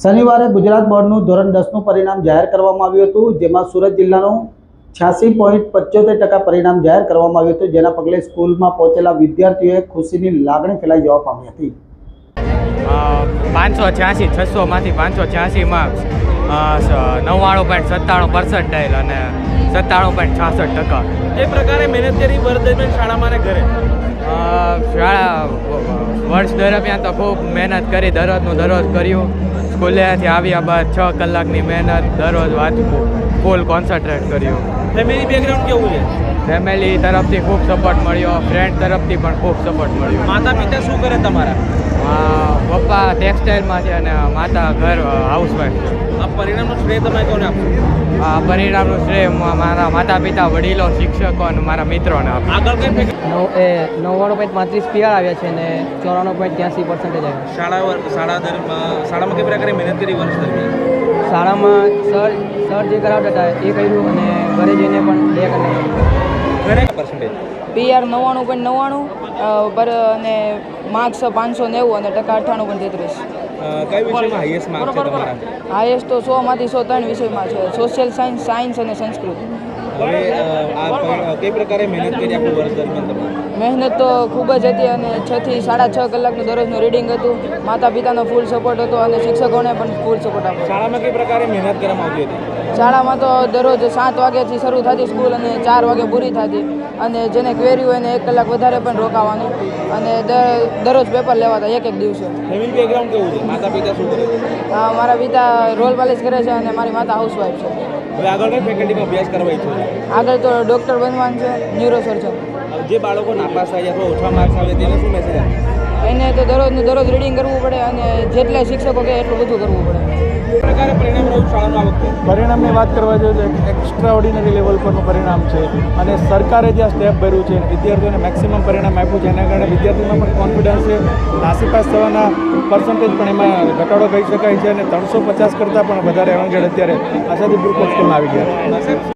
શનિવારે ગુજરાત બોર્ડનું ધોરણ 10નું પરિણામ જાહેર કરવામાં આવ્યું હતું, જેમાં સુરત જિલ્લાનું 86.75% પરિણામ જાહેર કરવામાં આવ્યું હતું, જેના પગલે સ્કૂલમાં પહોંચેલા વિદ્યાર્થીઓએ ખુશીની લાગણી ફેલાઈ જવા પામી હતી. 586 600માંથી 586 માર્ક્સ, 99.97% અને 97.66%. એ પ્રકારે મહેનત કરી વર્ષ દરમિયાન શાળામાં ને ઘરે વર્ષ દરમિયાન તો ખૂબ મહેનત કરી, દરરોજ કર્યું. સ્કૂલેથી આવ્યા બાદ 6 કલાકની મહેનત, દરરોજ વાંચવું, ફૂલ કોન્સન્ટ્રેટ કર્યું. ફેમિલી બેકગ્રાઉન્ડ કેવું છે? ફેમિલી તરફથી ખૂબ સપોર્ટ મળ્યો, ફ્રેન્ડ તરફથી પણ ખૂબ સપોર્ટ મળ્યો. માતા પિતા શું કરે તમારા? પપ્પા ટેક્સટાઇલમાં છે અને માતા ઘર હાઉસવાઈફ છે. આ પરિણામનું શ્રેય તમે કોને આપશો? આ પરિણામનું શ્રેય મારા માતા પિતા, વડીલો, શિક્ષકો અને મારા મિત્રોને આપું. આગળ કઈ 99.35 PR આવ્યા છે અને 94.83% આવ્યા. શાળામાં કઈ પ્રકારે મહેનત કરી વર્ષ દરમિયાન? શાળામાં સર જે કરાવતા હતા એ કર્યું અને ઘરે જઈને પણ 2 કલાક. ઘરે પર્સન્ટેજ PR 99.99 પર અને માર્ક્સ 590 અને ટકા 98.33. કઈ વિષયમાં હાઈએસ્ટ માર્ક છે તમારા? હાઈએસ્ટ તો 100માંથી 103 વિષયમાં છે, સોશિયલ સાયન્સ અને સંસ્કૃત. હવે કઈ પ્રકારે મહેનત કરી આખું વર્ષ દરમિયાન તમે? મહેનત તો ખૂબ જ હતી અને 6 થી 6.5 કલાકનું દરરોજનું રીડિંગ હતું. માતા પિતાનો ફૂલ સપોર્ટ હતો અને શિક્ષકોને પણ ફૂલ સપોર્ટ આપ્યો. શાળામાં કઈ પ્રકારે મહેનત કરવામાં આવતી હતી? શાળામાં તો દરરોજ 7 વાગ્યાથી શરૂ થતી સ્કૂલ અને 4 વાગે પૂરી થતી, અને જેને ક્વેરી હોય એને 1 કલાક વધારે પણ રોકાવાનું, અને દરરોજ પેપર લેવાતા એક દિવસે. ફેમિલી બેકગ્રાઉન્ડ કેવું છે? માતા પિતા શું કરે છે? મારા પિતા રોલ પાલિશ કરે છે અને મારી માતા હાઉસવાઈફ છે. હવે આગળ કઈ ફેકલ્ટીમાં અભ્યાસ કરવા ઈચ્છો છો? આગળ તો ડૉક્ટર બનવાનું છે, ન્યુરોસર્જન. જે બાળકો નાપાસ થાય અથવા ઓછા માર્ક્સ આવે તેને શું મેસેજ આપે? એને તો દરરોજ રીડિંગ કરવું પડે અને જેટલા શિક્ષકો કહે એટલું બધું કરવું પડે. કઈ પ્રકારે પરિણામ રહ્યું શાળાનું આ વખતે? પરિણામની વાત કરવા જોઈએ તો એક્સ્ટ્રા ઓર્ડિનરી લેવલ પરનું પરિણામ છે, અને સરકારે જે આ સ્ટેપ ભર્યું છે, વિદ્યાર્થીઓને મેક્સિમમ પરિણામ આપ્યું છે, એના કારણે વિદ્યાર્થીઓમાં પણ કોન્ફિડન્સ છે. નાસીપાસ થવાના પર્સન્ટેજ પણ એમાં ઘટાડો કહી શકાય છે, અને 350 કરતાં પણ વધારે એવરેજ અત્યારે આશાદી ગ્રુપ ઓફ સ્કૂલમાં આવી ગયા છે.